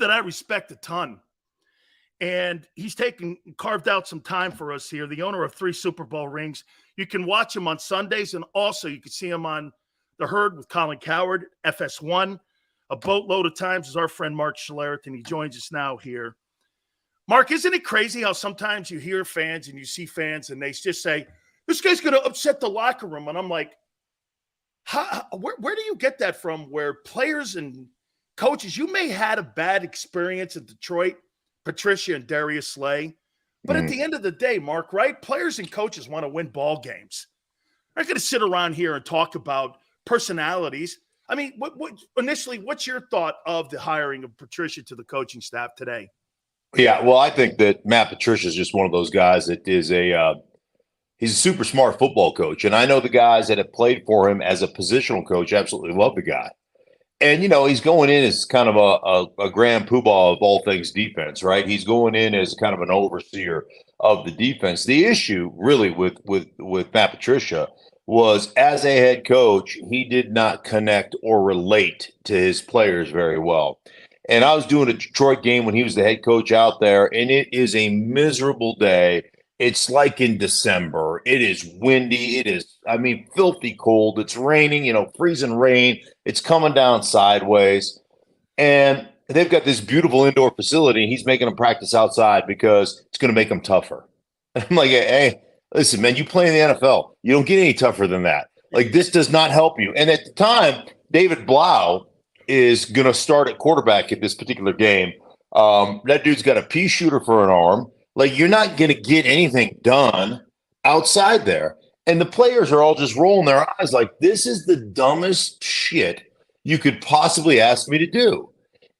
that I respect a ton. And he's carved out some time for us here, the owner of 3 Super Bowl rings. You can watch him on Sundays, and also you can see him on The Herd with Colin Cowherd, FS1. A boatload of times is our friend Mark Schlereth, and he joins us now here. Mark, isn't it crazy how sometimes you hear fans and you see fans and they just say, this guy's going to upset the locker room? And I'm like, where do you get that from, where players and coaches, you may have had a bad experience in Detroit, Patricia and Darius Slay, but at the end of the day, Mark, right? Players and coaches want to win ball games. I'm not going to sit around here and talk about personalities. I mean, initially, what's your thought of the hiring of Patricia to the coaching staff today? Yeah, well, I think that Matt Patricia is just one of those guys that is he's a super smart football coach. And I know the guys that have played for him as a positional coach absolutely love the guy. And, he's going in as kind of a grand poobah of all things defense, right? He's going in as kind of an overseer of the defense. The issue really with Matt Patricia was, as a head coach, he did not connect or relate to his players very well. And I was doing a Detroit game when he was the head coach out there, and it is a miserable day. It's like in December. It is windy. It is, filthy cold. It's raining, freezing rain. It's coming down sideways. And they've got this beautiful indoor facility, and he's making them practice outside because it's going to make them tougher. I'm like, hey, listen, man, you play in the NFL. You don't get any tougher than that. Like, this does not help you. And at the time, David Blau is going to start at quarterback at this particular game. That dude's got a pea shooter for an arm. Like, you're not going to get anything done outside there. And the players are all just rolling their eyes like, this is the dumbest shit you could possibly ask me to do.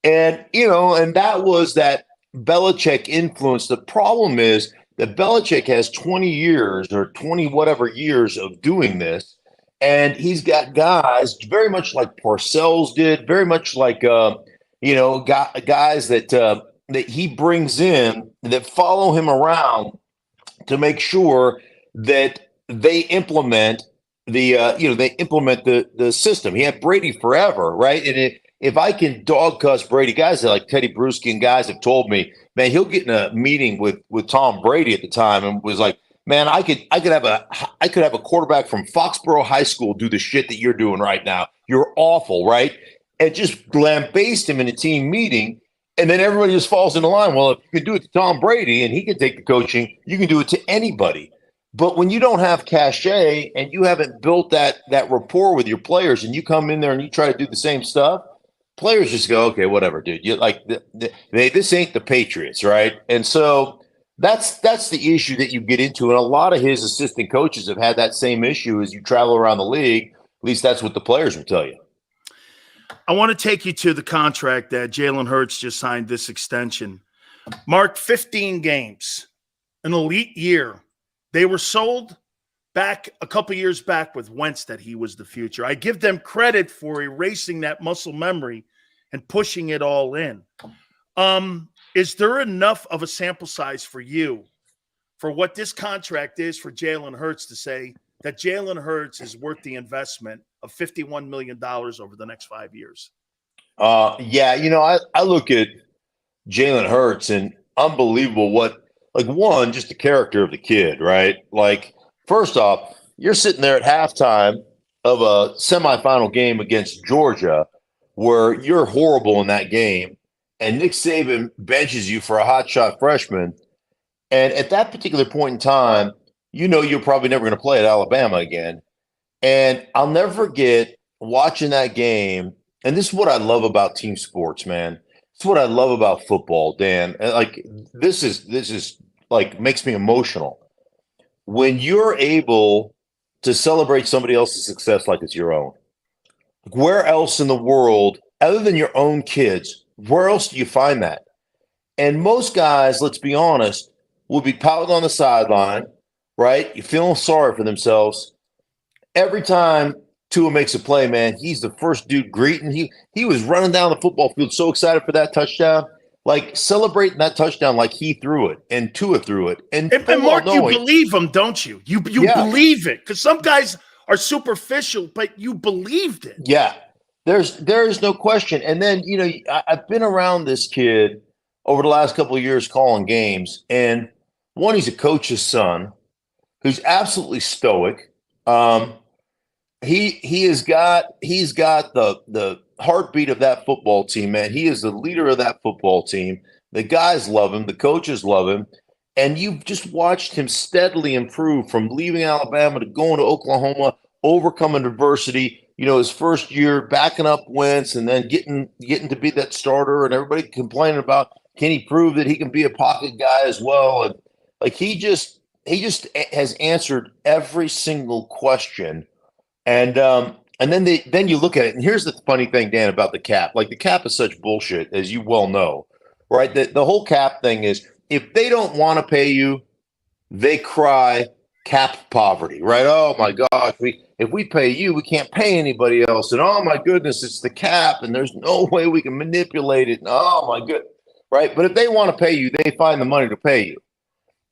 And, and that was that Belichick influence. The problem is that Belichick has 20 years or 20 whatever years of doing this. And he's got guys very much like Parcells did, very much like, guys that he brings in that follow him around to make sure that they implement the system. He had Brady forever, right? And if I can dog cuss Brady, guys like Teddy Bruschi and guys have told me, man, he'll get in a meeting with Tom Brady at the time and was like, man, I could have a quarterback from Foxborough High School do the shit that you're doing right now. You're awful, right? And just lambaste him in a team meeting. And then everybody just falls into line. Well, if you can do it to Tom Brady and he can take the coaching, you can do it to anybody. But when you don't have cachet and you haven't built that rapport with your players and you come in there and you try to do the same stuff, players just go, okay, whatever, dude. You like this ain't the Patriots, right? And so that's the issue that you get into. And a lot of his assistant coaches have had that same issue as you travel around the league. At least that's what the players will tell you. I want to take you to the contract that Jalen Hurts just signed, this extension. Mark, 15 games, an elite year. They were sold back a couple years back with Wentz that he was the future. I give them credit for erasing that muscle memory and pushing it all in. Is there enough of a sample size for you for what this contract is for Jalen Hurts to say that Jalen Hurts is worth the investment of $51 million over the next 5 years? I look at Jalen Hurts and unbelievable just the character of the kid, right? Like, first off, you're sitting there at halftime of a semifinal game against Georgia where you're horrible in that game, and Nick Saban benches you for a hotshot freshman. And at that particular point in time, you're probably never going to play at Alabama again. And I'll never forget watching that game. And this is what I love about team sports, man. It's what I love about football, Dan. Like, this is like makes me emotional. When you're able to celebrate somebody else's success like it's your own. Where else in the world, other than your own kids, where else do you find that? And most guys, let's be honest, will be pouting on the sideline, right? You're feeling sorry for themselves. Every time Tua makes a play, man, he's the first dude greeting. He was running down the football field so excited for that touchdown, like celebrating that touchdown like he threw it and Tua threw it. And Mark, you believe him, don't you? You believe it, because some guys are superficial, but you believed it. Yeah. There is no question. And then, I've been around this kid over the last couple of years calling games, and one, he's a coach's son who's absolutely stoic. He's got the heartbeat of that football team, man. He is the leader of that football team. The guys love him, the coaches love him, and you've just watched him steadily improve from leaving Alabama to going to Oklahoma, overcoming adversity. His first year backing up Wentz and then getting to be that starter, and everybody complaining about, can he prove that he can be a pocket guy as well? And like he just has answered every single question. And then you look at it, and here's the funny thing, Dan, about the cap. Like, the cap is such bullshit, as you well know, right? The whole cap thing is, if they don't want to pay you, they cry cap poverty, right? Oh my gosh, if we pay you, we can't pay anybody else. And oh my goodness, it's the cap, and there's no way we can manipulate it. And oh my good, right? But if they want to pay you, they find the money to pay you.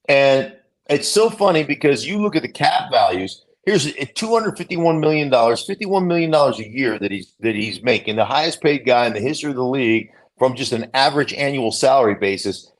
And it's so funny because you look at the cap values. Here's $251 million, $51 million a year that he's making, the highest paid guy in the history of the league from just an average annual salary basis.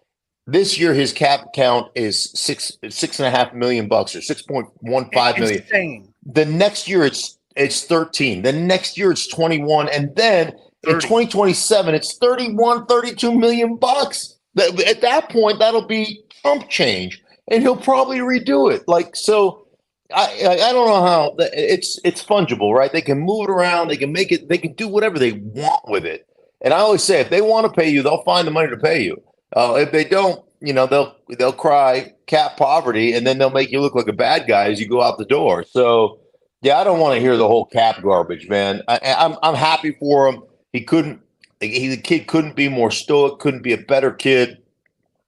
This year, his cap count is $6.5 million or $6.15 million. Insane. The next year, it's 13. The next year, it's 21, and then 30. In 2027, it's 32 million bucks. At that point, that'll be Trump change, and he'll probably redo it. Like, so. I don't know how it's fungible, right? They can move it around, they can make it, they can do whatever they want with it. And I always say, if they want to pay you, they'll find the money to pay you. If they don't, they'll cry cap poverty, and then they'll make you look like a bad guy as you go out the door. So yeah, I don't want to hear the whole cap garbage, man. I'm happy for him. The kid couldn't be more stoic, couldn't be a better kid.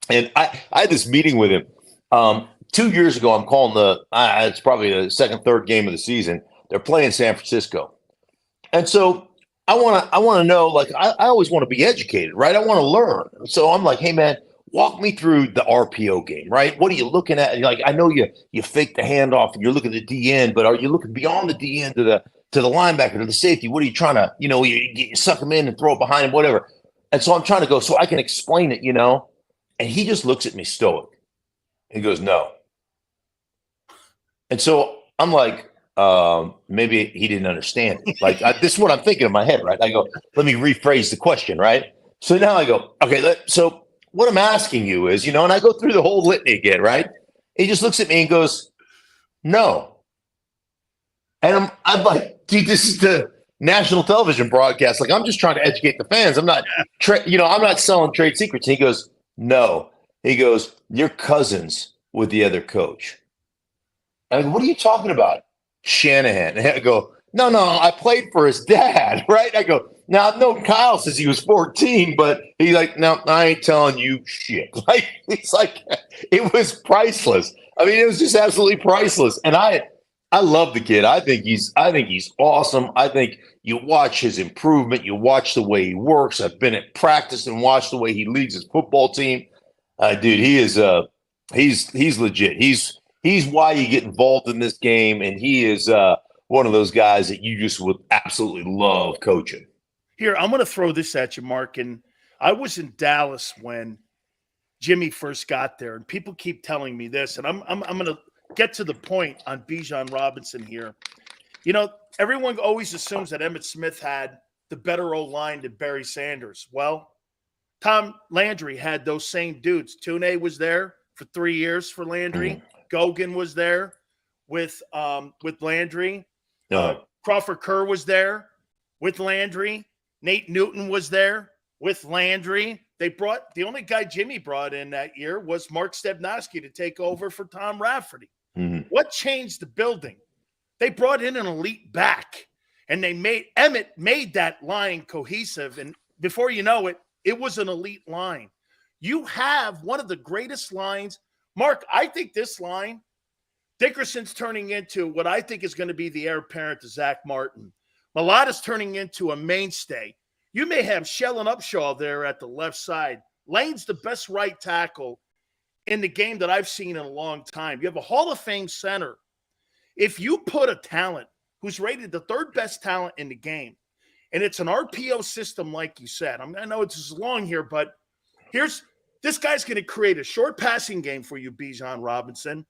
And I had this meeting with him. 2 years ago, I'm calling it's probably the second, third game of the season. They're playing San Francisco. And so I want to know, like, I always want to be educated, right? I want to learn. So I'm like, hey, man, walk me through the RPO game, right? What are you looking at? And like, I know you fake the handoff and you're looking at the D end, but are you looking beyond the D end to the linebacker, to the safety? What are you trying to, you suck him in and throw it behind him, whatever. And so I'm trying to go so I can explain it, and he just looks at me stoic. He goes, no. And so I'm like, maybe he didn't understand it. Like, this is what I'm thinking in my head, right? I go, let me rephrase the question, right? So now I go, okay, so what I'm asking you is, and I go through the whole litany again, right? He just looks at me and goes, no. And I'm like, dude, this is the national television broadcast. Like, I'm just trying to educate the fans. I'm not, I'm not selling trade secrets. He goes, no. He goes, you're cousins with the other coach. I go, what are you talking about? Shanahan. And I go, no, I played for his dad, right? I go, now I've known Kyle since he was 14, but he's like, no, I ain't telling you shit. Like, it's like, it was priceless. I mean, it was just absolutely priceless. And I love the kid. I think he's awesome. I think you watch his improvement. You watch the way he works. I've been at practice and watched the way he leads his football team. Dude, he is he's legit. He's why you get involved in this game, and he is one of those guys that you just would absolutely love coaching. Here, I'm going to throw this at you, Mark. And I was in Dallas when Jimmy first got there, and people keep telling me this, and I'm going to get to the point on Bijan Robinson here. Everyone always assumes that Emmitt Smith had the better O-line than Barry Sanders. Well, Tom Landry had those same dudes. Tune was there for 3 years for Landry. Mm-hmm. Gogan was there with Landry. Crawford Kerr was there with Landry. Nate Newton was there with Landry. The only guy Jimmy brought in that year was Mark Stebnoski to take over for Tom Rafferty. Mm-hmm. What changed the building? They brought in an elite back, and Emmitt made that line cohesive. And before you know it, it was an elite line. You have one of the greatest lines. Mark, I think this line, Dickerson's turning into what I think is going to be the heir apparent to Zach Martin. Malata's turning into a mainstay. You may have Shell and Upshaw there at the left side. Lane's the best right tackle in the game that I've seen in a long time. You have a Hall of Fame center. If you put a talent who's rated the third best talent in the game and it's an RPO system, like you said. I know it's just long here, but this guy's going to create a short passing game for you, Bijan Robinson.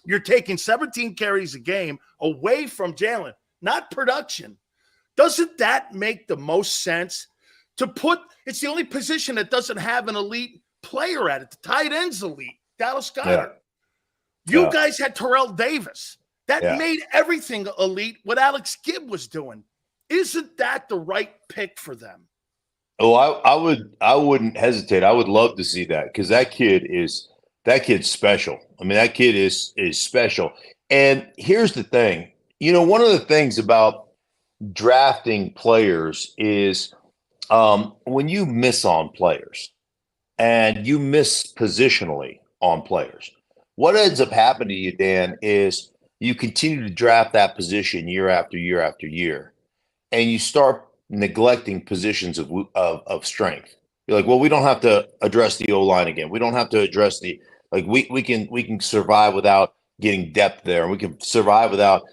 You're taking 17 carries a game away from Jalen, not production. Doesn't that make the most sense to put – it's the only position that doesn't have an elite player at it. The tight end's elite, Dallas Goedert. You guys had Terrell Davis. That made everything elite, what Alex Gibb was doing. Isn't that the right pick for them? Oh, I wouldn't hesitate. I would love to see that because that kid's special. I mean, that kid is special. And here's the thing. You know, one of the things about drafting players is when you miss on players and you miss positionally on players, what ends up happening to you, Dan, is you continue to draft that position year after year after year, and you start neglecting positions of strength. You're like, well, we don't have to address the O-line again. We don't have to address we can survive without getting depth there, and we can survive without,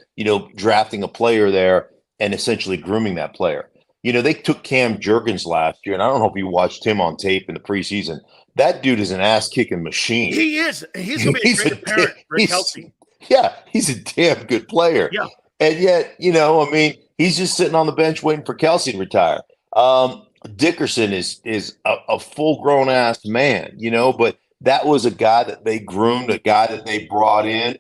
drafting a player there and essentially grooming that player. They took Cam Jurgens last year, and I don't know if you watched him on tape in the preseason. That dude is an ass-kicking machine. He is. He's going to be a great parent for Kelsey. Yeah, he's a damn good player. Yeah. And yet, he's just sitting on the bench waiting for Kelsey to retire. Dickerson is a full-grown ass man, but that was a guy that they groomed, a guy that they brought in.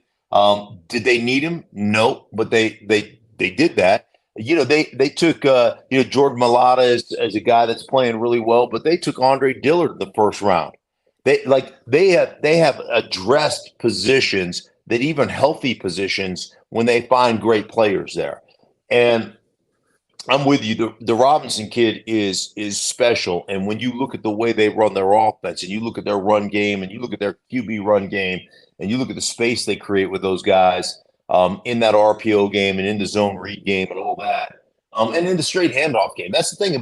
Did they need him? No, but they did that. They took Jordan Mailata as a guy that's playing really well, but they took Andre Dillard in the first round. They have addressed positions that even healthy positions when they find great players there. And I'm with you. The Robinson kid is special. And when you look at the way they run their offense and you look at their run game and you look at their QB run game and you look at the space they create with those guys in that RPO game and in the zone read game and all that, and in the straight handoff game. That's the thing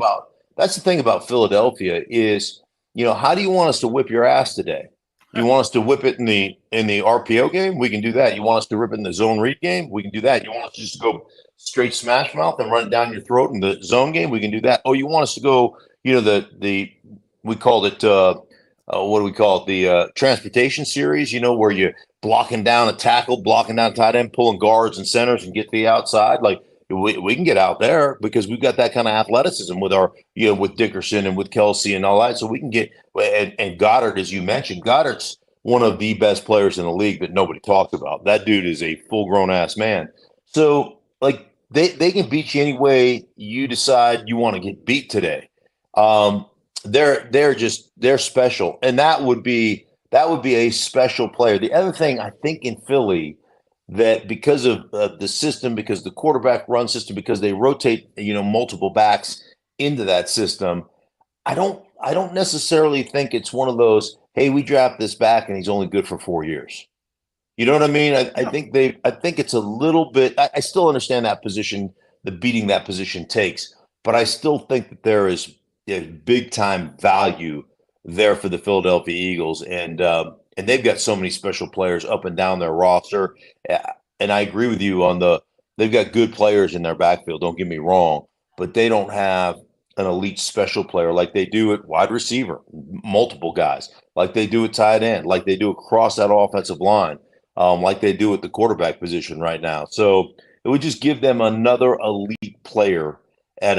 about Philadelphia is, how do you want us to whip your ass today? You want us to whip it in the RPO game? We can do that. You want us to rip it in the zone read game? We can do that. You want us to just go straight smash mouth and run it down your throat in the zone game? We can do that. Oh, you want us to go, we called it, what do we call it? The transportation series, where you're blocking down a tackle, blocking down a tight end, pulling guards and centers and get to the outside. Like, we can get out there because we've got that kind of athleticism with our, with Dickerson and with Kelsey and all that. So we can get, and Goddard, as you mentioned, Goddard's one of the best players in the league that nobody talks about. That dude is a full grown ass man. So they can beat you any way you decide you want to get beat today. They're special. And that would be a special player. The other thing I think in Philly, that because of the system, because the quarterback run system, because they rotate, multiple backs into that system, I don't necessarily think it's one of those, hey, we draft this back and he's only good for 4 years. You know what I mean? I think it's a little bit, I still understand that position, the beating that position takes, but I still think that there is a big time value there for the Philadelphia Eagles. And they've got so many special players up and down their roster. And I agree with you on they've got good players in their backfield, don't get me wrong, but they don't have an elite special player like they do at wide receiver, multiple guys, like they do at tight end, like they do across that offensive line, like they do at the quarterback position right now. So it would just give them another elite player at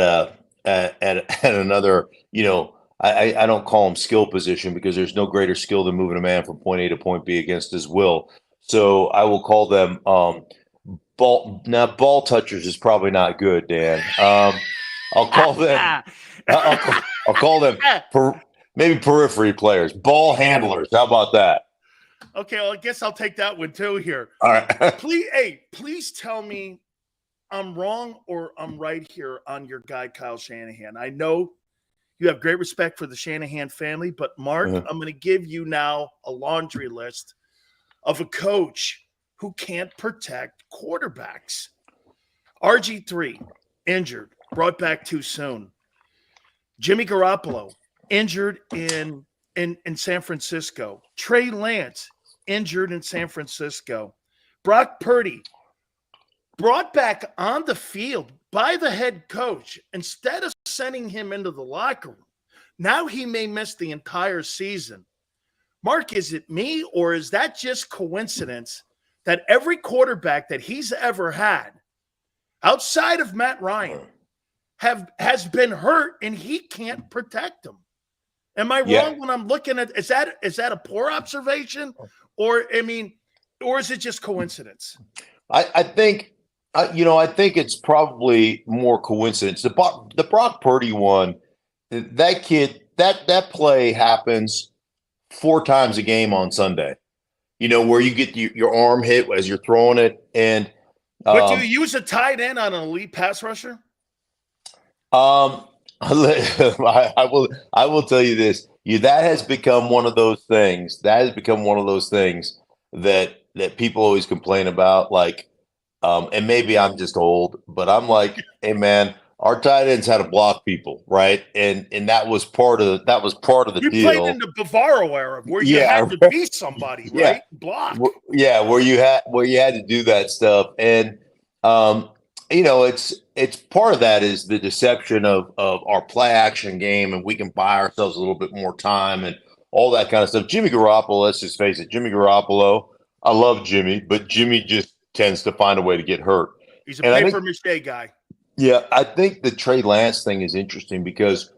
another, I don't call them skill position because there's no greater skill than moving a man from point A to point B against his will. So I will call them ball touchers is probably not good, Dan. I'll call them I'll call them maybe periphery players, ball handlers. How about that? Okay, well, I guess I'll take that one too here. All right. Please tell me I'm wrong or I'm right here on your guy Kyle Shanahan. I know you have great respect for the Shanahan family, but Mark, I'm going to give you now a laundry list of a coach who can't protect quarterbacks. RG3, injured, brought back too soon. Jimmy Garoppolo, injured in San Francisco. Trey Lance, injured in San Francisco. Brock Purdy, brought back on the field, by the head coach, instead of sending him into the locker room, now he may miss the entire season. Mark, is it me, or is that just coincidence that every quarterback that he's ever had outside of Matt Ryan has been hurt and he can't protect them? Am I wrong when I'm looking at is that a poor observation, or is it just coincidence? I think I think it's probably more coincidence. The Brock Purdy one, that kid, that play happens 4 times a game on Sunday. Where you get your arm hit as you're throwing it, and but do you use a tight end on an elite pass rusher? I will tell you this. That has become one of those things. That people always complain about. Like, and maybe I'm just old, but I'm like, hey man, our tight ends had to block people, right? And that was part of the you deal. You played in the Bavaro era where you had to be somebody, right? Block. Where you had to do that stuff, and it's part of that is the deception of our play action game, and we can buy ourselves a little bit more time and all that kind of stuff. Jimmy Garoppolo, let's just face it, Jimmy Garoppolo, I love Jimmy, but Jimmy just tends to find a way to get hurt. He's a paper-mache guy. Yeah, I think the Trey Lance thing is interesting because,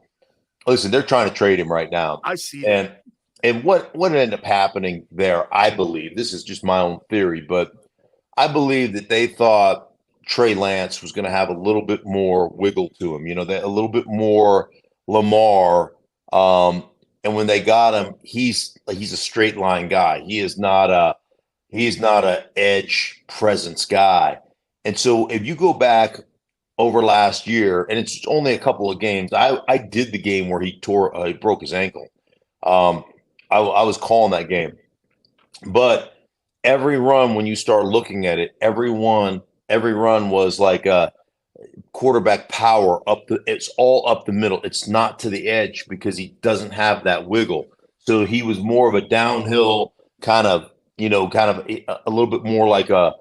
listen, they're trying to trade him right now. I see that. And what ended up happening there, I believe, this is just my own theory, but I believe that they thought Trey Lance was going to have a little bit more wiggle to him, a little bit more Lamar. And when they got him, he's a straight line guy. He's not a edge presence guy. And so if you go back over last year, and it's only a couple of games, I did the game where he broke his ankle. I was calling that game, but every run, when you start looking at it, every run was like a quarterback power it's all up the middle. It's not to the edge because he doesn't have that wiggle. So he was more of a downhill kind of a little bit more like a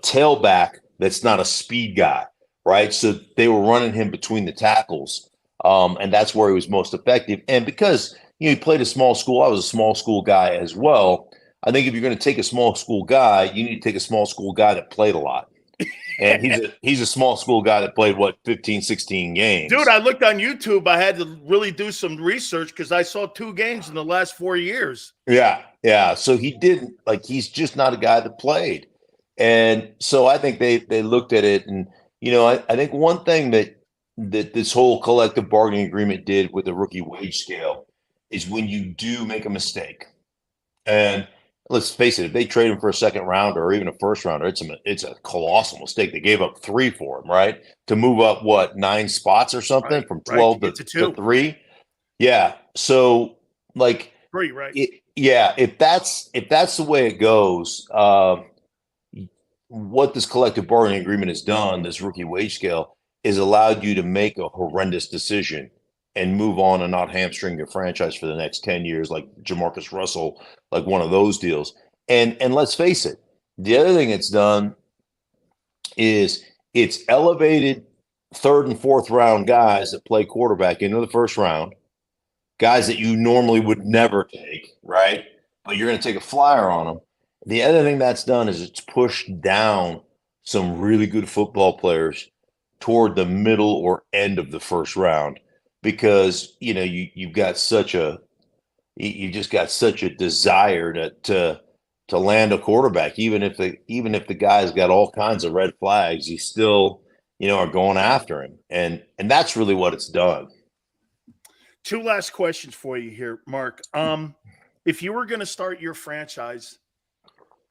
tailback that's not a speed guy, right? So they were running him between the tackles, and that's where he was most effective. And because he played a small school, I was a small school guy as well. I think if you're going to take a small school guy, you need to take a small school guy that played a lot. And he's a small school guy that played, 15, 16 games. Dude, I looked on YouTube. I had to really do some research because I saw 2 games in the last 4 years. Yeah. So he's just not a guy that played. And so I think they looked at it, and I think one thing that this whole collective bargaining agreement did with the rookie wage scale is when you do make a mistake, and let's face it, if they trade him for a second rounder or even a first rounder, it's a colossal mistake. They gave up 3 for him, right? To move up 9 spots or something, from 12 to 3. Yeah. So 3, right? If that's the way it goes, what this collective bargaining agreement has done, this rookie wage scale, is allowed you to make a horrendous decision and move on and not hamstring your franchise for the next 10 years, like Jamarcus Russell, like one of those deals. And let's face it, the other thing it's done is it's elevated 3rd and 4th round guys that play quarterback into the 1st round, guys that you normally would never take, right? But you're going to take a flyer on them. The other thing that's done is it's pushed down some really good football players toward the middle or end of the 1st round, because you've got such a desire to land a quarterback, even if the guy's got all kinds of red flags, you still are going after him, and that's really what it's done. 2 last questions for you here, Mark. If you were going to start your franchise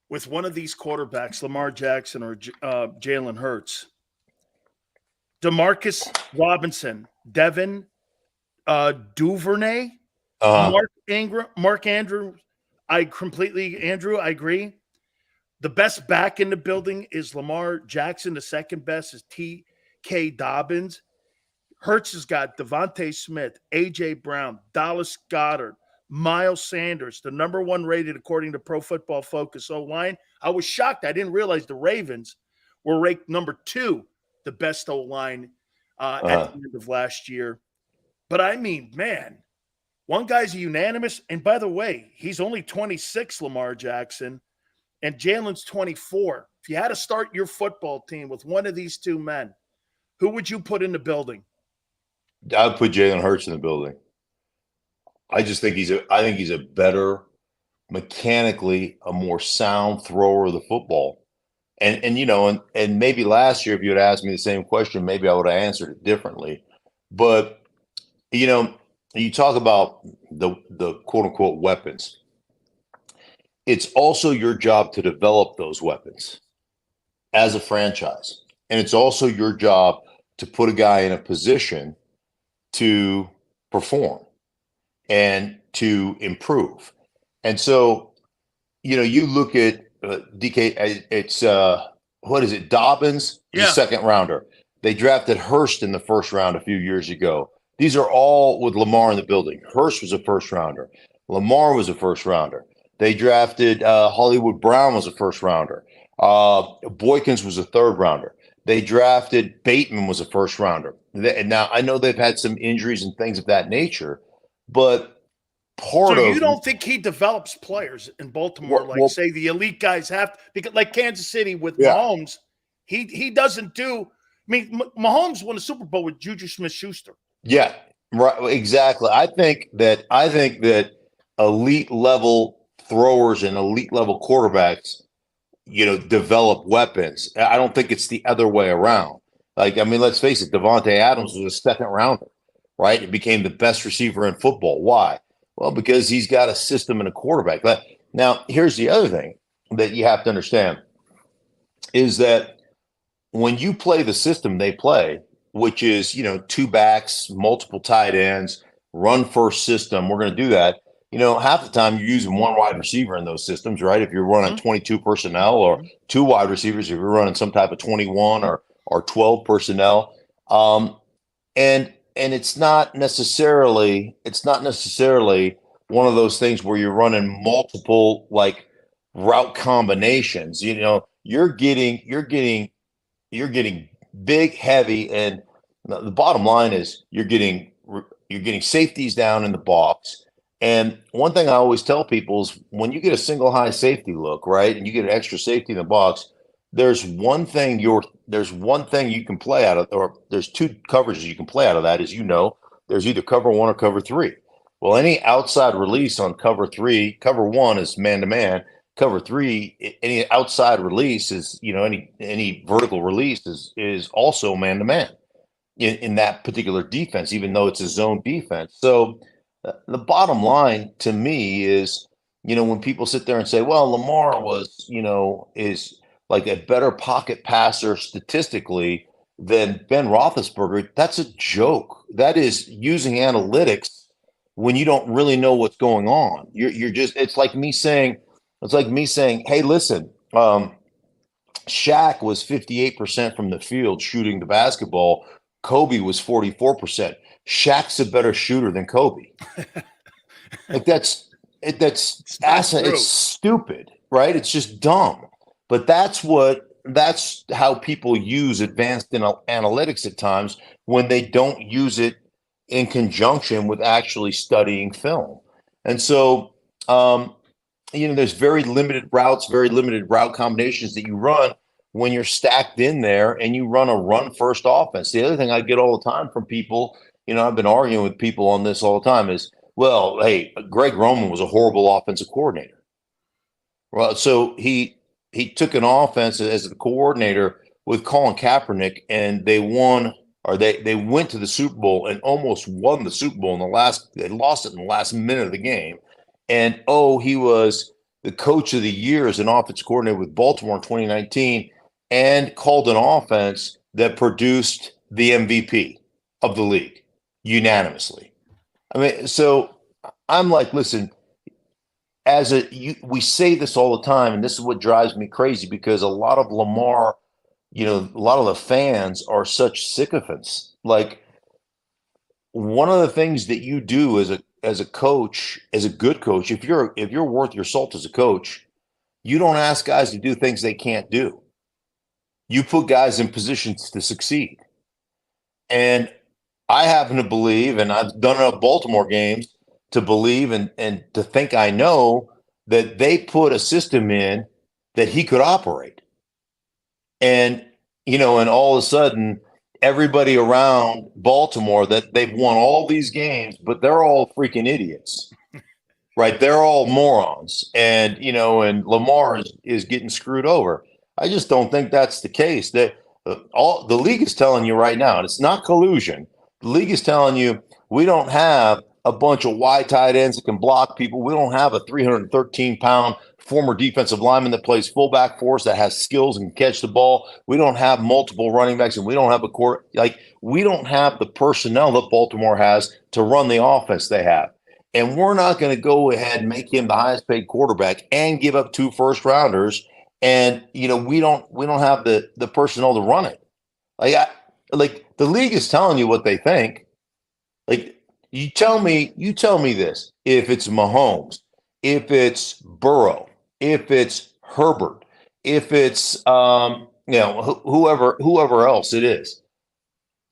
with one of these quarterbacks, Lamar Jackson or Jalen Hurts, Demarcus Robinson, Devin Duvernay, Mark Andrew, I agree. The best back in the building is Lamar Jackson. The second best is T.K. Dobbins. Hurts has got Devontae Smith, A.J. Brown, Dallas Goedert, Miles Sanders, the number 1 rated according to Pro Football Focus O-line. I was shocked. I didn't realize the Ravens were ranked number 2 the best O-line at the end of last year. But I mean, man, one guy's a unanimous. And by the way, he's only 26, Lamar Jackson, and Jalen's 24. If you had to start your football team with one of these two men, who would you put in the building? I would put Jalen Hurts in the building. I just think he's a better, mechanically, a more sound thrower of the football. And you know, and maybe last year, if you had asked me the same question, maybe I would have answered it differently. But you know, you talk about the quote unquote weapons. It's also your job to develop those weapons as a franchise. And it's also your job to put a guy in a position to perform and to improve. And so, you know, you look at DK, it's what is it? Dobbins, the second rounder. They drafted Hurst in the first round a few years ago. These are all with Lamar in the building. Hurst was a first rounder. Lamar was a first rounder. They drafted Hollywood Brown was a first rounder. Boykins was a third rounder. They drafted Bateman was a first rounder. Now, I know they've had some injuries and things of that nature, but so you don't think he develops players in Baltimore well, say the elite guys have, because like Kansas City with Mahomes, he doesn't do. I mean, Mahomes won a Super Bowl with Juju Smith-Schuster. Yeah, right. Exactly. I think that elite level throwers and elite level quarterbacks, you know, develop weapons. I don't think it's the other way around. Like, I mean, let's face it, Devontae Adams was a second rounder, right? He became the best receiver in football. Why? Well, because he's got a system and a quarterback. But now, here's the other thing that you have to understand is that when you play the system they play, which is, you know, two backs, multiple tight ends, run first system, we're going to do that. You know, half the time you're using one wide receiver in those systems, right? If you're running 22 personnel or two wide receivers, if you're running some type of 21 or 12 personnel. And it's not necessarily one of those things where you're running multiple like route combinations. You know, you're getting big, heavy, and the bottom line is you're getting safeties down in the box. And one thing I always tell people is when you get a single high safety look, right, and you get an extra safety in the box, there's one thing you can play out of, or there's two coverages you can play out of that, as you know. There's either cover one or cover three. Well, any outside release on cover three, cover one is man-to-man. Cover three, any outside release is, you know, any vertical release is also man-to-man in that particular defense, even though it's a zone defense. So the bottom line to me is, you know, when people sit there and say, well, Lamar was, you know, is like a better pocket passer statistically than Ben Roethlisberger, that's a joke. That is using analytics when you don't really know what's going on. You're just, it's like me saying, hey, listen, Shaq was 58% from the field shooting the basketball. Kobe was 44%. Shaq's a better shooter than Kobe. Like that's it's stupid, right? It's just dumb. But that's how people use advanced analytics at times when they don't use it in conjunction with actually studying film. And so, you know, there's very limited route combinations that you run when you're stacked in there and you run a run first offense. The other thing I get all the time from people, you know, I've been arguing with people on this all the time is, well, hey, Greg Roman was a horrible offensive coordinator. Well, so he took an offense as the coordinator with Colin Kaepernick, and they won, or they went to the Super Bowl and almost won the Super Bowl they lost it in the last minute of the game. And he was the coach of the year as an offensive coordinator with Baltimore in 2019 and called an offense that produced the MVP of the league unanimously. I mean, so I'm like, listen, we say this all the time, and this is what drives me crazy because a lot of Lamar, you know, a lot of the fans are such sycophants. Like, one of the things that you do as a coach, as a good coach, if you're worth your salt as a coach, you don't ask guys to do things they can't do. you put guys in positions to succeed. And I happen to believe, and I've done enough Baltimore games to believe and to think I know that they put a system in that he could operate. And, and all of a sudden, everybody around Baltimore that they've won all these games, but they're all freaking idiots, right? They're all morons. And, and Lamar is getting screwed over. I just don't think that's the case. That all the league is telling you right now, and it's not collusion. The league is telling you we don't have a bunch of wide tight ends that can block people. We don't have a 313-pound former defensive lineman that plays fullback for us that has skills and can catch the ball. We don't have multiple running backs, and we don't have a core. We don't have the personnel that Baltimore has to run the offense they have. And we're not going to go ahead and make him the highest paid quarterback and give up 2 first-rounders. And we don't have the personnel to run it. The league is telling you what they think. You tell me this. If it's Mahomes, if it's Burrow, if it's Herbert, if it's whoever else it is,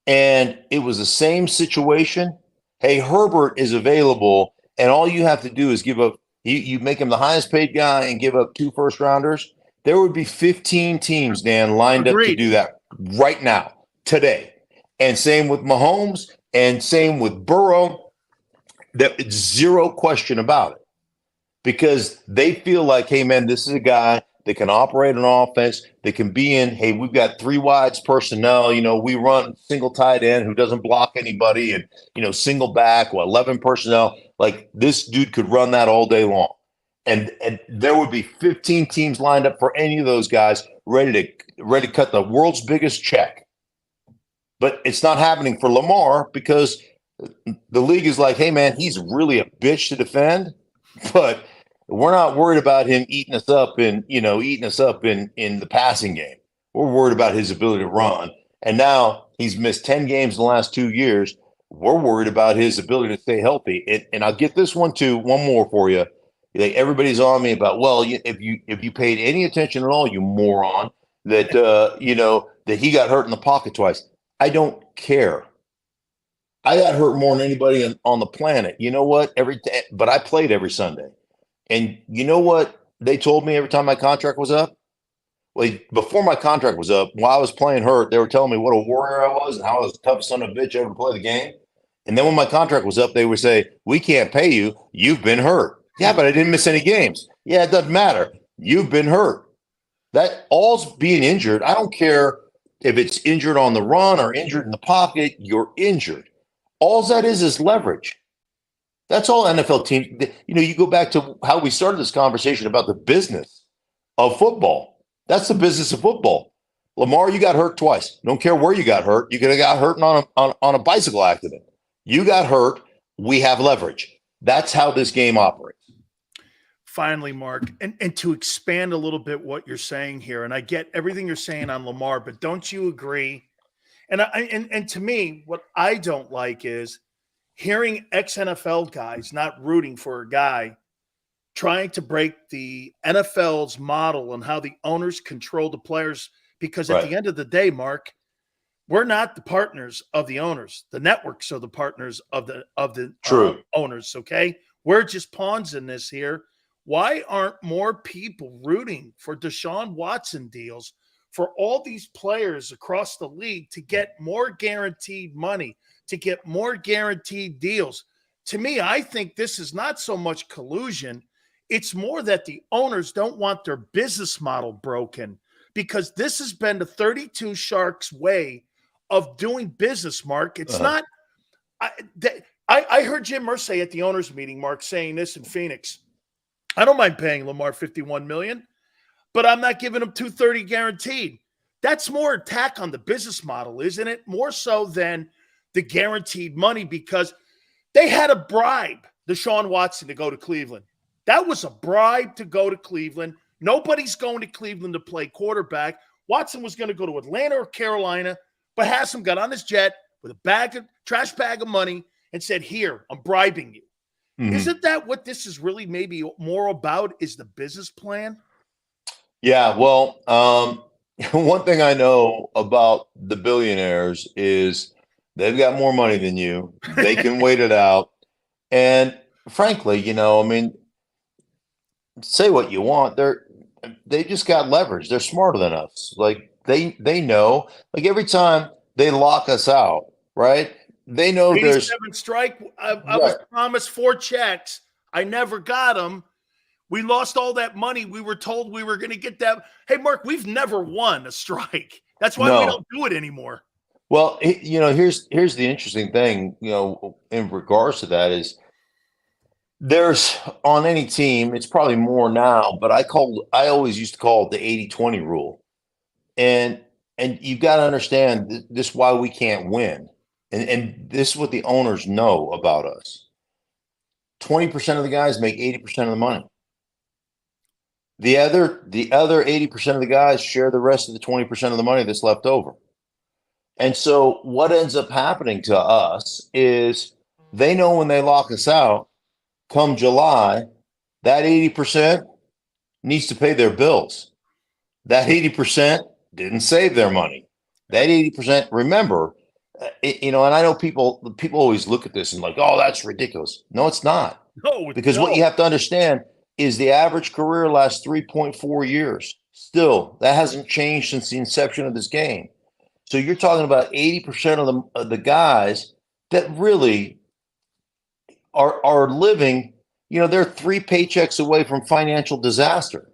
and it was the same situation. Hey, Herbert is available, and all you have to do is give up. You make him the highest paid guy and give up 2 first-rounders. There would be 15 teams, Dan, lined up to do that right now, today. And same with Mahomes and same with Burrow. It's zero question about it. Because they feel like, hey, man, this is a guy that can operate an offense, that can be in, hey, we've got 3 wides personnel. We run single tight end who doesn't block anybody and, single back, 11 personnel. This dude could run that all day long. And there would be 15 teams lined up for any of those guys ready to cut the world's biggest check. But it's not happening for Lamar because the league is like, hey, man, he's really a bitch to defend, but we're not worried about him eating us up in the passing game. We're worried about his ability to run. And now he's missed 10 games in the last 2 years. We're worried about his ability to stay healthy. And I'll get this one too. One more for you. Everybody's on me about, well, if you paid any attention at all, you moron, that that he got hurt in the pocket twice. I don't care. I got hurt more than anybody on the planet. You know what? But I played every Sunday. And you know what they told me every time my contract was up? Well, before my contract was up, while I was playing hurt, they were telling me what a warrior I was and how I was the toughest son of a bitch ever to play the game. And then when my contract was up, they would say, we can't pay you. You've been hurt. Yeah, but I didn't miss any games. Yeah, it doesn't matter. You've been hurt. That all's being injured. I don't care if it's injured on the run or injured in the pocket. You're injured. All that is leverage. That's all NFL teams. You go back to how we started this conversation about the business of football. That's the business of football. Lamar, you got hurt twice. Don't care where you got hurt. You could have got hurt on a bicycle accident. You got hurt. We have leverage. That's how this game operates. Finally, Mark, and to expand a little bit what you're saying here, and I get everything you're saying on Lamar, but don't you agree? And to me, what I don't like is hearing ex-NFL guys not rooting for a guy trying to break the NFL's model on how the owners control the players. Because at the end of the day, Mark, we're not the partners of the owners. The networks are the partners of the owners. Okay, we're just pawns in this here. Why aren't more people rooting for Deshaun Watson deals for all these players across the league to get more guaranteed money, to get more guaranteed deals? To me, I think this is not so much collusion. It's more that the owners don't want their business model broken, because this has been the 32 Sharks way of doing business, Mark. It's not I heard Jim Irsay at the owners meeting, Mark, saying this in Phoenix. I don't mind paying Lamar $51 million, but I'm not giving him $230 guaranteed. That's more attack on the business model, isn't it? More so than the guaranteed money, because they had a bribe Deshaun Watson to go to Cleveland. That was a bribe to go to Cleveland. Nobody's going to Cleveland to play quarterback. Watson was going to go to Atlanta or Carolina, but Haslam got on his jet with a trash bag of money and said, here, I'm bribing you. Mm-hmm. Isn't that what this is really maybe more about, is the business plan? Yeah, well, one thing I know about the billionaires is they've got more money than you. They can wait it out. And frankly, I mean, say what you want. They just got leverage. They're smarter than us. Like they know. Like every time they lock us out, right? They know there's 87 strike. I was right. promised 4 checks. I never got them. We lost all that money. We were told we were going to get that. Hey, Mark, we've never won a strike. That's why we No. don't do it anymore. Well, here's the interesting thing, in regards to that is there's on any team, it's probably more now, but I always used to call it the 80-20 rule. And you've got to understand this is why we can't win. And this is what the owners know about us. 20% of the guys make 80% of the money. The other 80% of the guys share the rest of the 20% of the money that's left over. And so what ends up happening to us is they know when they lock us out, come July, that 80% needs to pay their bills. That 80% didn't save their money. That 80%, remember, and I know people always look at this and like, oh, that's ridiculous. No, it's not. No, Because what you have to understand is the average career lasts 3.4 years. Still, that hasn't changed since the inception of this game. So you're talking about 80% of the guys that really are living, they're 3 paychecks away from financial disaster.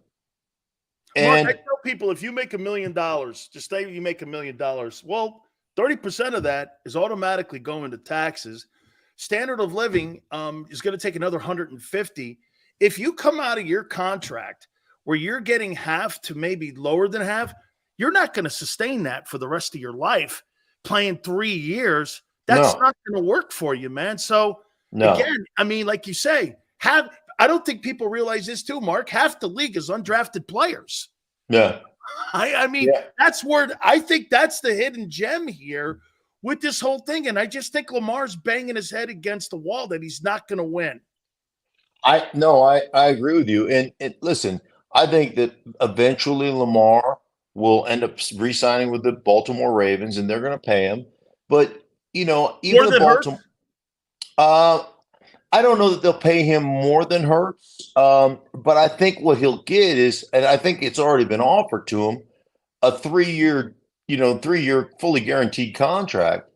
Mark, And I tell people if you make $1 million, just say you make $1 million. Well, 30% of that is automatically going to taxes. Standard of living is going to take another 150. If you come out of your contract where you're getting half to maybe lower than half, you're not going to sustain that for the rest of your life. Playing 3 years, that's not going to work for you, man. So again, I mean, like you say, I don't think people realize this too, Mark. Half the league is undrafted players. Yeah. I mean, that's where I think that's the hidden gem here with this whole thing. And I just think Lamar's banging his head against the wall that he's not going to win. I agree with you. And listen, I think that eventually Lamar will end up re-signing with the Baltimore Ravens, and they're going to pay him. But even More the than Baltimore, I don't know that they'll pay him more than Hurts. But I think what he'll get is, and I think it's already been offered to him, a 3-year, 3-year fully guaranteed contract.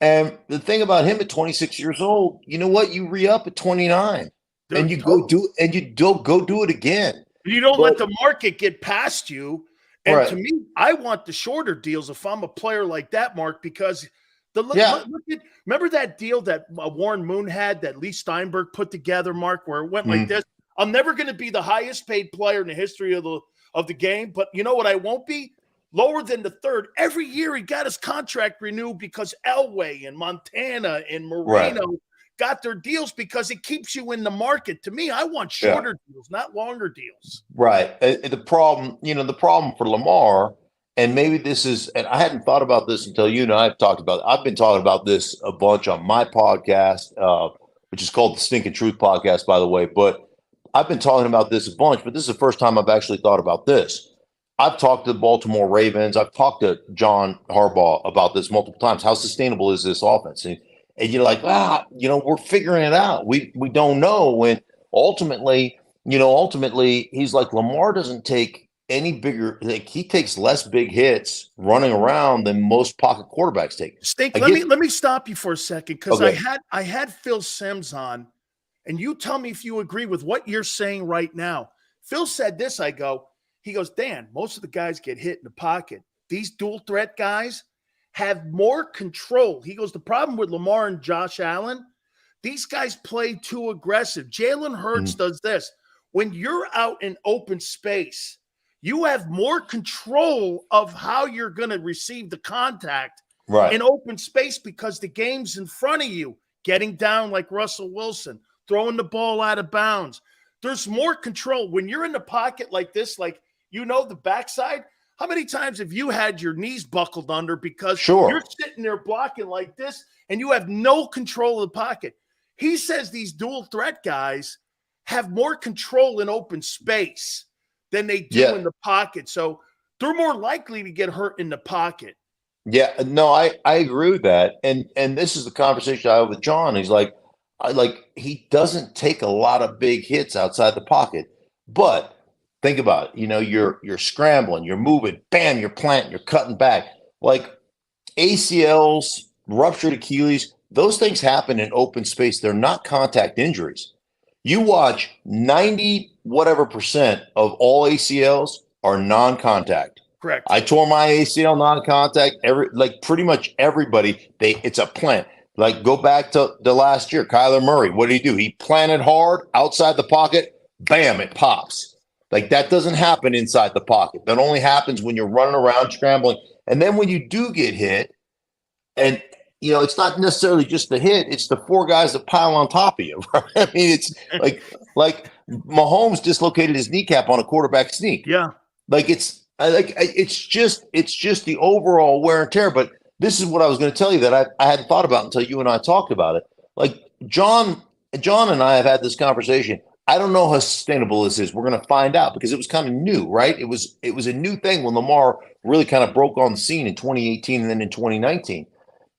And the thing about him at 26 years old, you know what? You re-up at 29. And you go do it again. You don't let the market get past you. And right. to me, I want the shorter deals if I'm a player like that, Mark, because remember that deal that Warren Moon had that Lee Steinberg put together, Mark, where it went like this? I'm never going to be the highest paid player in the history of the game, but you know what I won't be? Lower than the third. Every year he got his contract renewed because Elway and Montana and Moreno got their deals because it keeps you in the market. To me, I want shorter deals, not longer deals. Right. The problem for Lamar, and maybe this is, and I hadn't thought about this until you and I have talked about it. I've been talking about this a bunch on my podcast, which is called the Stinking Truth Podcast, by the way. But I've been talking about this a bunch, but this is the first time I've actually thought about this. I've talked to the Baltimore Ravens. I've talked to John Harbaugh about this multiple times. How sustainable is this offense? And you're like, we're figuring it out. We don't know. And ultimately, he's like, Lamar doesn't take any bigger, like he takes less big hits running around than most pocket quarterbacks take. Stink, let me stop you for a second because I had Phil Simms on, and you tell me if you agree with what you're saying right now. Phil said this, he goes, Dan, most of the guys get hit in the pocket. These dual threat guys have more control. He goes, the problem with Lamar and Josh Allen, these guys play too aggressive. Jalen Hurts does this. When you're out in open space, you have more control of how you're going to receive the contact in open space because the game's in front of you, getting down like Russell Wilson, throwing the ball out of bounds. There's more control. When you're in the pocket like this, the backside, how many times have you had your knees buckled under because you're sitting there blocking like this and you have no control of the pocket? He says these dual threat guys have more control in open space than they do in the pocket. So they're more likely to get hurt in the pocket. Yeah, no, I agree with that. And this is the conversation I have with John. He's like, he doesn't take a lot of big hits outside the pocket. But think about it. You're scrambling, you're moving, bam, you're planting, you're cutting back. Like ACLs, ruptured Achilles, those things happen in open space. They're not contact injuries. You watch 90 whatever percent of all ACLs are non-contact. Correct. I tore my ACL non-contact. Pretty much everybody, it's a plant. Like go back to the last year, Kyler Murray. What did he do? He planted hard outside the pocket. Bam, it pops. Like that doesn't happen inside the pocket. That only happens when you're running around scrambling. And then when you do get hit, and it's not necessarily just the hit; it's the four guys that pile on top of you. Right? I mean, it's like Mahomes dislocated his kneecap on a quarterback sneak. Yeah, it's just the overall wear and tear. But this is what I was going to tell you that I hadn't thought about until you and I talked about it. Like John and I have had this conversation. I don't know how sustainable this is. We're going to find out because it was kind of new, right? It was a new thing when Lamar really kind of broke on the scene in 2018 and then in 2019.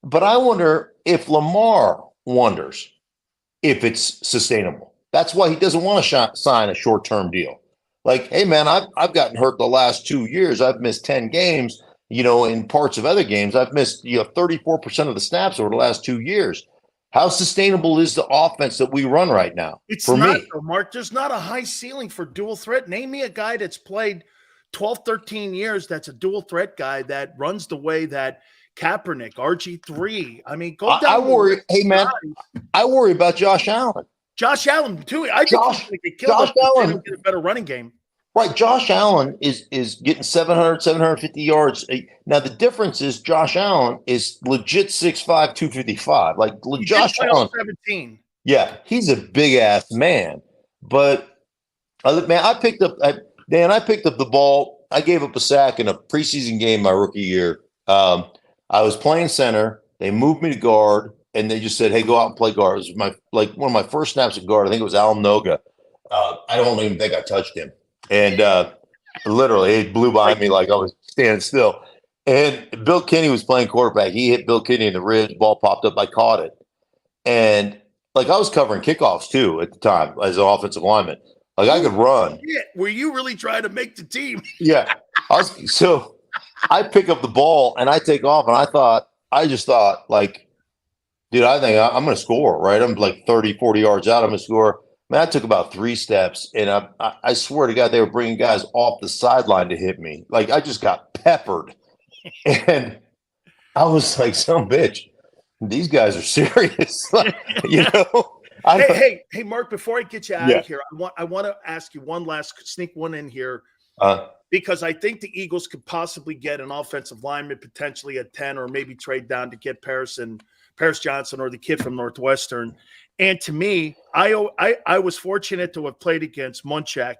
But I wonder if Lamar wonders if it's sustainable. That's why he doesn't want to sign a short-term deal. Like, hey, man, I've gotten hurt the last 2 years. I've missed 10 games, in parts of other games. I've missed 34% of the snaps over the last 2 years. How sustainable is the offense that we run right now? It's not, though, Mark. There's not a high ceiling for dual threat. Name me a guy that's played 12, 13 years that's a dual threat guy that runs the way that Kaepernick, RG3. I mean, go down. I worry. Hey, man, I worry about Josh Allen. Josh Allen, too. I think he's going to get killed. Josh Allen get a better running game. Right. Josh Allen is getting 700, 750 yards. Now, the difference is Josh Allen is legit 6'5", 255. Like Josh Allen. 17. Yeah, he's a big-ass man. But, man, I picked up the ball. I gave up a sack in a preseason game my rookie year. I was playing center. They moved me to guard, and they just said, hey, go out and play guard. It was one of my first snaps at guard. I think it was Al Noga. I don't even think I touched him. And literally, it blew by me like I was standing still. And Bill Kinney was playing quarterback. He hit Bill Kinney in the ribs. Ball popped up. I caught it. And, I was covering kickoffs, too, at the time as an offensive lineman. I could run. Yeah. Were you really trying to make the team? Yeah. So I pick up the ball, and I take off, and I just thought, dude, I think I'm going to score, right? I'm 30, 40 yards out. I'm going to score. Man, I took about 3 steps, and I swear to God, they were bringing guys off the sideline to hit me. I just got peppered. And I was like, some bitch, these guys are serious. Hey, Mark, before I get you out of here, I want to ask you one last, sneak one in here, because I think the Eagles could possibly get an offensive lineman potentially at 10 or maybe trade down to get Paris Johnson or the kid from Northwestern. And to me, I was fortunate to have played against Munchak,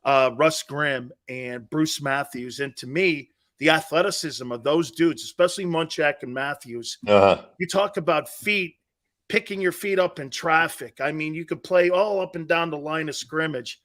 Russ Grimm, and Bruce Matthews. And to me, the athleticism of those dudes, especially Munchak and Matthews, you talk about feet, picking your feet up in traffic. I mean, you could play all up and down the line of scrimmage.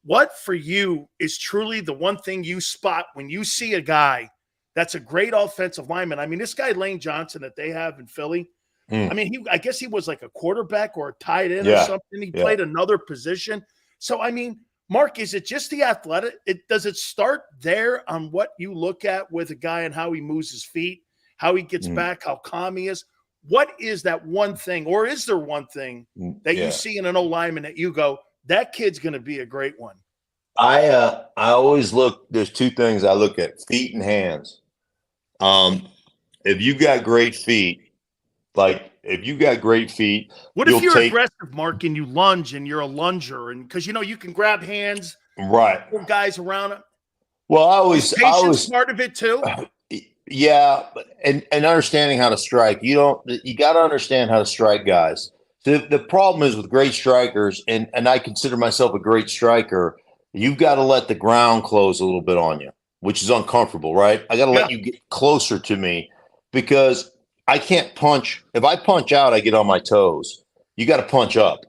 What for you is truly the one thing you spot when you see a guy that's a great offensive lineman? I mean, this guy Lane Johnson that they have in Philly, I mean, I guess he was like a quarterback or a tight end or something. He played another position. So, I mean, Mark, is it just the athletic? Does it start there on what you look at with a guy and how he moves his feet, how he gets back, how calm he is? What is that one thing, or is there one thing that you see in an O-lineman that you go, that kid's going to be a great one? I always look. There's 2 things I look at: feet and hands. If you got great feet, what if you're aggressive, Mark, and you lunge and you're a lunger, and because you can grab hands, right? Guys around it. Well, I was part of it too. Yeah, and understanding how to strike. You got to understand how to strike guys. The problem is with great strikers, and I consider myself a great striker. You've got to let the ground close a little bit on you, which is uncomfortable, right? I got to let you get closer to me because I can't punch. If I punch out, I get on my toes. You got to punch up.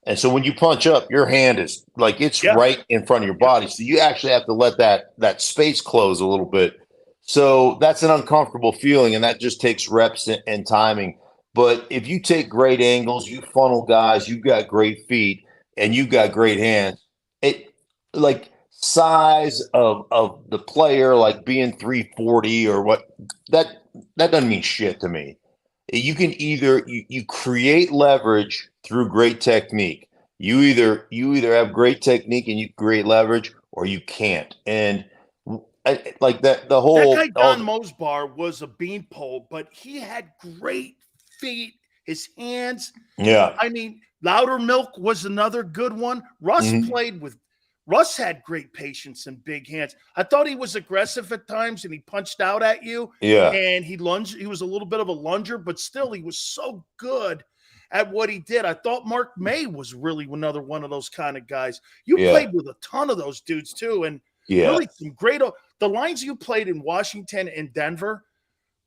And so when you punch up, your hand is like it's Yeah. right in front of your body. So you actually have to let that space close a little bit. So that's an uncomfortable feeling, and that just takes reps and timing. But if you take great angles, you funnel guys, you've got great feet, and you've got great hands. It like size of the player, like being 340 or what that doesn't mean shit to me. You can either you create leverage through great technique. You either have great technique and you create leverage, or you can't. And like that, the That whole guy Don Mosbar was a beanpole, but he had great feet. His hands. yeah. I mean, Loudermilk was another good one. Russ had great patience and big hands. I thought he was aggressive at times, and he punched out at you. Yeah. And he lunged. He was a little bit of a lunger, but still, he was so good at what he did. I thought Mark May was really another one of those kind of guys. You played with a ton of those dudes too, and really some great. The lines you played in Washington and Denver.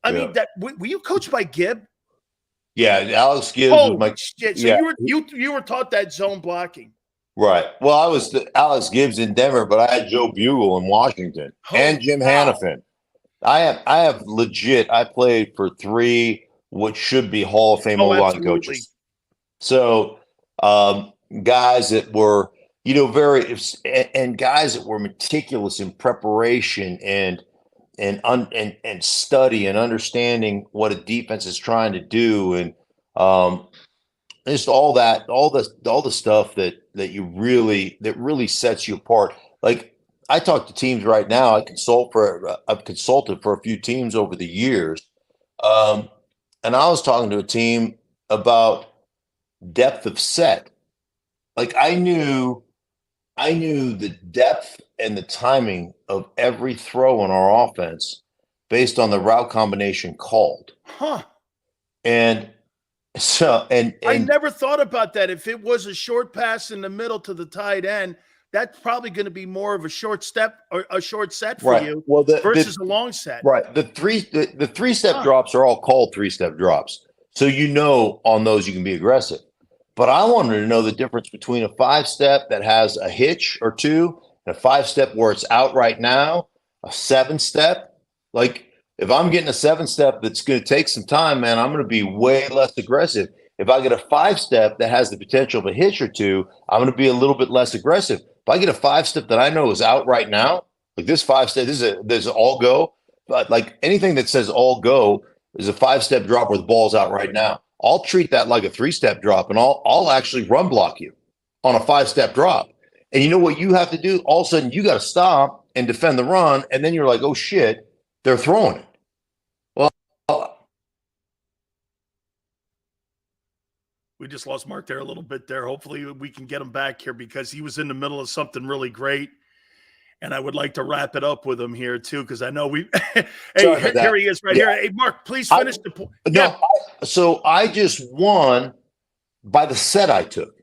I mean, that were you coached by Gibb? Yeah, Alex Gibbs was my shit. So you were taught that zone blocking. Right. Well, I was Alex Gibbs in Denver, but I had Joe Bugle in Washington and Jim Hannafin. I have legit. I played for 3 what should be Hall of Fame O-line coaches. So guys that were very and guys that were meticulous in preparation and study and understanding what a defense is trying to do, and just all the stuff that really sets you apart. Like I talk to teams right now. I've consulted for a few teams over the years, and I was talking to a team about depth of set. Like I knew the depth and the timing of every throw in our offense based on the route combination called. And so, and I never thought about that. If it was a short pass in the middle to the tight end, that's probably going to be more of a short step or a short set for you versus a long set. Right. The three-step drops are all called 3-step drops. So on those you can be aggressive. But I wanted to know the difference between a 5-step that has a hitch or 2 and a 5-step where it's out right now, a 7-step. Like if I'm getting a 7-step that's going to take some time, man, I'm going to be way less aggressive. If I get a 5-step that has the potential of a hitch or 2, I'm going to be a little bit less aggressive. If I get a 5-step that I know is out right now, like this 5-step, there's all go. But like anything that says all go is a 5-step drop where the ball's out right now. I'll treat that like a 3-step drop, and I'll actually run block you on a 5-step drop. And you know what you have to do? All of a sudden, you got to stop and defend the run, and then you're like, oh, shit, they're throwing it. Well, we just lost Mark there a little bit there. Hopefully we can get him back here because he was in the middle of something really great. And I would like to wrap it up with him here, too, because I know we hey, here he is right here. Hey, Mark, please finish the point. No, so I just won by the set I took.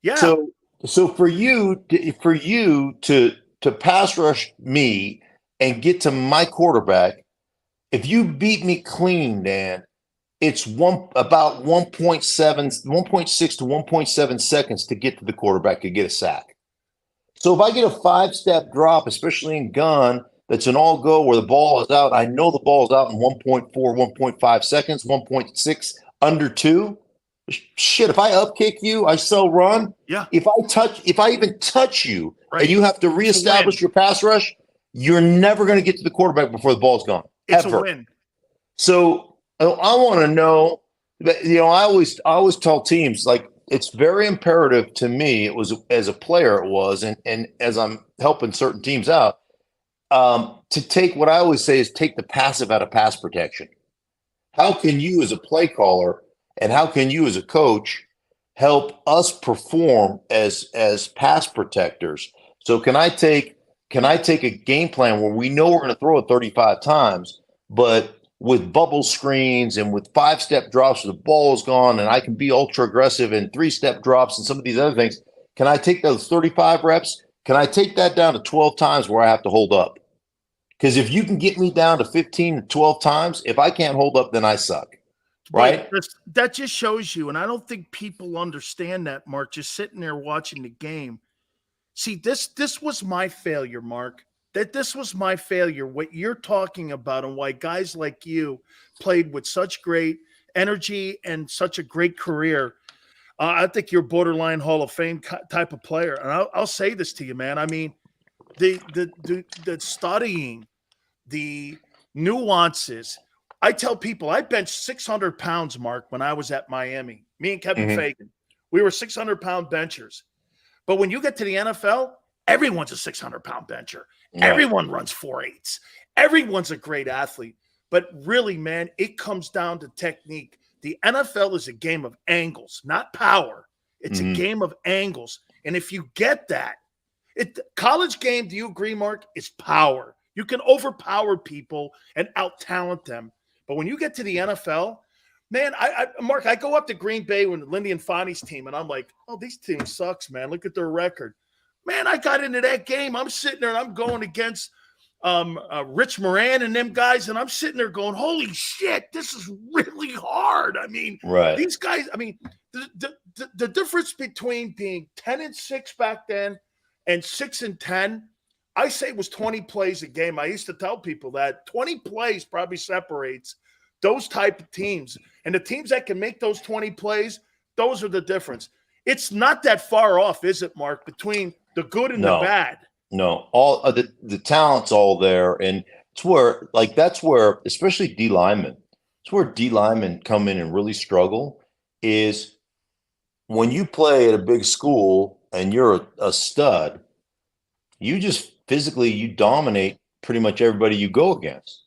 Yeah. So for you to pass rush me and get to my quarterback, if you beat me clean, Dan, it's about 1.6 to 1.7 seconds to get to the quarterback to get a sack. So if I get a 5-step drop, especially in gun, that's an all go where the ball is out, I know the ball is out in 1.4, 1.5 seconds, 1.6, under 2. Shit, if I upkick you, I still run. Yeah. If I even touch you and you have to reestablish your pass rush, you're never going to get to the quarterback before the ball's gone. It's a win. So I want to know that, I always tell teams, like, it's very imperative to me. It was as a player, it was, and as I'm helping certain teams out, to take what I always say is take the passive out of pass protection. How can you as a play caller and how can you as a coach help us perform as pass protectors? So can I take a game plan where we know we're going to throw it 35 times, but with bubble screens and with 5-step drops where the ball is gone and I can be ultra aggressive and 3-step drops and some of these other things, can I take those 35 reps? Can I take that down to 12 times where I have to hold up? Because if you can get me down to 15 to 12 times, if I can't hold up, then I suck. right? That just shows you, and I don't think people understand that, Mark, just sitting there watching the game. See, this was my failure, Mark. This was my failure, what you're talking about, and why guys like you played with such great energy and such a great career. I think you're borderline Hall of Fame type of player. And I'll say this to you, man. I mean, the studying, the nuances. I tell people I benched 600 pounds, Mark, when I was at Miami. Me and Kevin Fagan. We were 600-pound benchers. But when you get to the NFL, everyone's a 600-pound bencher. Right. Everyone runs 4.8s. Everyone's a great athlete. But really, man, it comes down to technique. The NFL is a game of angles, not power. It's a game of angles. And if you get that, college game, do you agree, Mark? Is power. You can overpower people and out-talent them. But when you get to the NFL, man, Mark, I go up to Green Bay with Lindy and Fonnie's team, and I'm like, oh, these teams sucks, man. Look at their record. Man, I got into that game. I'm sitting there, and I'm going against Rich Moran and them guys, and I'm sitting there going, holy shit, this is really hard. I mean, these guys, I mean, the difference between being 10-6 back then and 6-10, I say it was 20 plays a game. I used to tell people that 20 plays probably separates those type of teams. And the teams that can make those 20 plays, those are the difference. It's not that far off, is it, Mark, between the good and the bad? No, all the talent's all there. And it's where, that's where, especially D linemen, it's where D linemen come in and really struggle is when you play at a big school and you're a stud, you just physically, you dominate pretty much everybody you go against.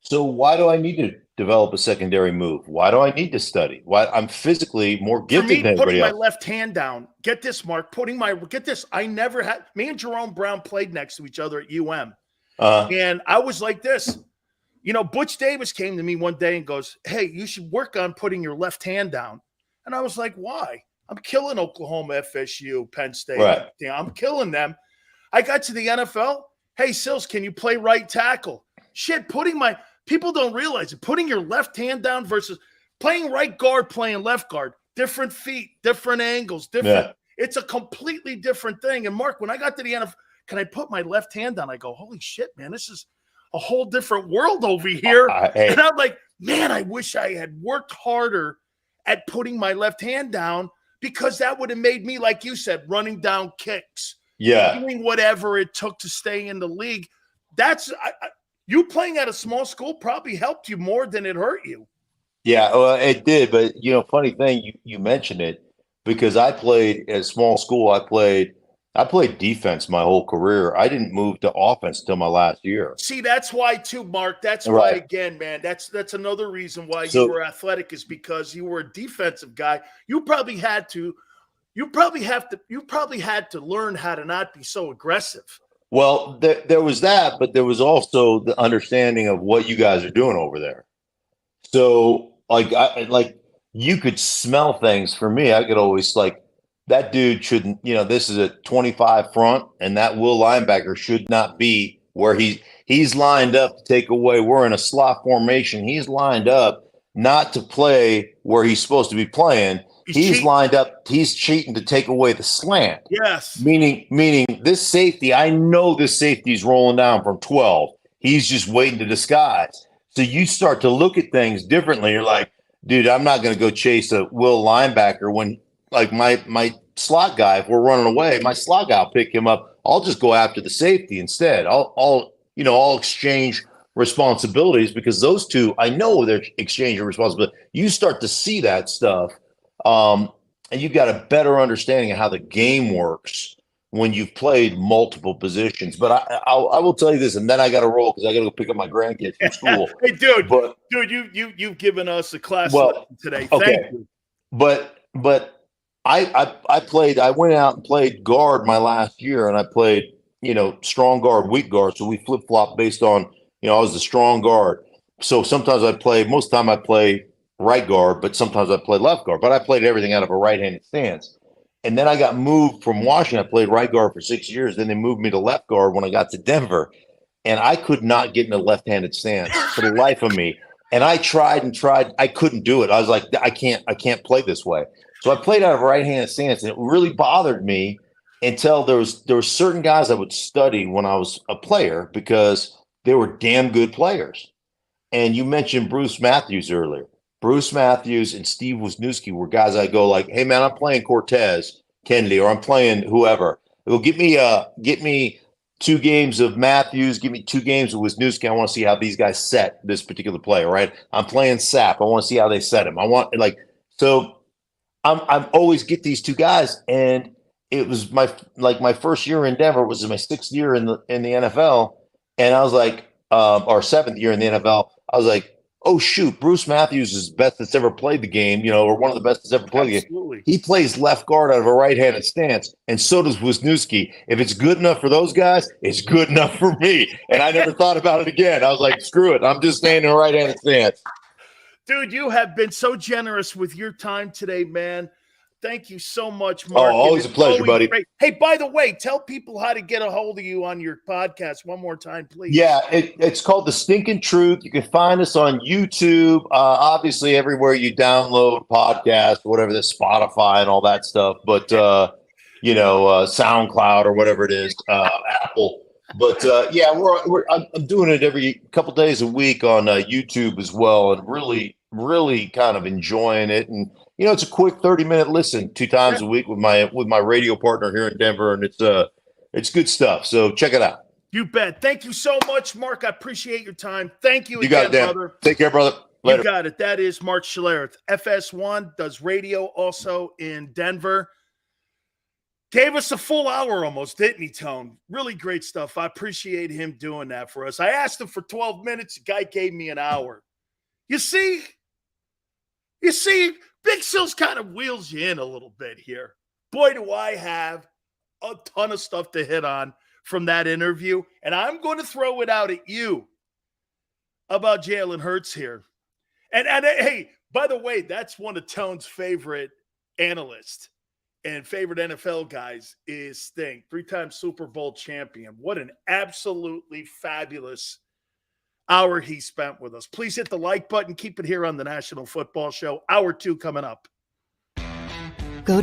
So why do I need to develop a secondary move? Why do I need to study? Why I'm physically more gifted than everybody else. Putting my left hand down. Get this, Mark. Get this. I never had. Me and Jerome Brown played next to each other at UM, and I was like this. You know, Butch Davis came to me one day and goes, "Hey, you should work on putting your left hand down." And I was like, "Why? I'm killing Oklahoma, FSU, Penn State. Right. I'm killing them." I got to the NFL. Hey, Sills, can you play right tackle? Shit, people don't realize it. Putting your left hand down versus playing right guard, playing left guard, different feet, different angles, different. Yeah. It's a completely different thing. And Mark, when I got to the NFL, can I put my left hand down? I go, holy shit, man, this is a whole different world over here. And I'm like, man, I wish I had worked harder at putting my left hand down because that would have made me, like you said, running down kicks. Yeah. Doing whatever it took to stay in the league. You playing at a small school probably helped you more than it hurt you. Yeah, well, it did. But, funny thing, you mentioned it because I played at a small school. I played defense my whole career. I didn't move to offense until my last year. See, that's why too, Mark. That's why, again, man, that's another reason why you were athletic is because you were a defensive guy. You probably had to learn how to not be so aggressive. Well, there was that, but there was also the understanding of what you guys are doing over there. So, you could smell things. For me, I could always that dude shouldn't. This is a 25 front, and that will linebacker should not be where he's lined up to take away. We're in a slot formation. He's lined up not to play where he's supposed to be playing. He's lined up. He's cheating to take away the slant. Yes. Meaning this safety, I know this safety's rolling down from 12. He's just waiting to disguise. So you start to look at things differently. You're like, dude, I'm not going to go chase a will linebacker when my slot guy, if we're running away, my slot guy will pick him up. I'll just go after the safety instead. I'll exchange responsibilities because those two, I know they're exchanging responsibility. You start to see that stuff. And you've got a better understanding of how the game works when you've played multiple positions. But I will tell you this, and then I got to roll because I got to go pick up my grandkids from school. Hey, dude, you've given us a class lesson today. Thank you. But I played. I went out and played guard my last year, and I played strong guard, weak guard. So we flip flop based on I was the strong guard. So sometimes I play. Most of the time I play right guard, but sometimes I play left guard. But I played everything out of a right-handed stance. And then I got moved from Washington. I played right guard for 6 years. Then they moved me to left guard when I got to Denver. And I could not get in a left-handed stance for the life of me. And I tried and tried. I couldn't do it. I was like, I can't play this way. So I played out of a right-handed stance, and it really bothered me until there were certain guys I would study when I was a player because they were damn good players. And you mentioned Bruce Matthews earlier. Bruce Matthews and Steve Wisniewski were guys I go like, hey man, I'm playing Cortez Kennedy, or I'm playing whoever. Well, get me 2 games of Matthews, give me 2 games of Wisniewski. I want to see how these guys set this particular player, right? I'm playing Sapp. I want to see how they set him. I want so I'm always get these 2 guys, and it was my first year in Denver was my 6th year in the NFL, and I was like, or 7th year in the NFL. I was like, oh shoot, Bruce Matthews is the best that's ever played the game, or one of the best that's ever played the game. He plays left guard out of a right-handed stance, and so does Wisniewski. If it's good enough for those guys, it's good enough for me. And I never thought about it again. I was like, screw it, I'm just staying in a right-handed stance. Dude, you have been so generous with your time today, man. Thank you so much, Mark. Oh, always a pleasure, buddy. Great. Hey, by the way, tell people how to get a hold of you on your podcast one more time, please. Yeah, it's called The Stinking Truth. You can find us on YouTube, obviously everywhere you download podcasts, whatever, the Spotify and all that stuff. But SoundCloud or whatever it is, Apple. But yeah, I'm doing it every couple days a week on YouTube as well, and really, really kind of enjoying it. And it's a quick 30-minute listen 2 times a week with my radio partner here in Denver, and it's good stuff. So check it out. You bet. Thank you so much, Mark. I appreciate your time. Thank you again, brother. Take care, brother. Later. You got it. That is Mark Schlereth. FS1 does radio also in Denver. Gave us a full hour almost, didn't he, Tone? Really great stuff. I appreciate him doing that for us. I asked him for 12 minutes. The guy gave me an hour. You see, Big Sills kind of wheels you in a little bit here. Boy, do I have a ton of stuff to hit on from that interview. And I'm going to throw it out at you about Jalen Hurts here. And hey, by the way, that's one of Tone's favorite analysts and favorite NFL guys is Stink, 3-time Super Bowl champion. What an absolutely fabulous hour he spent with us. Please hit the like button. Keep it here on the National Football Show. Hour 2 coming up.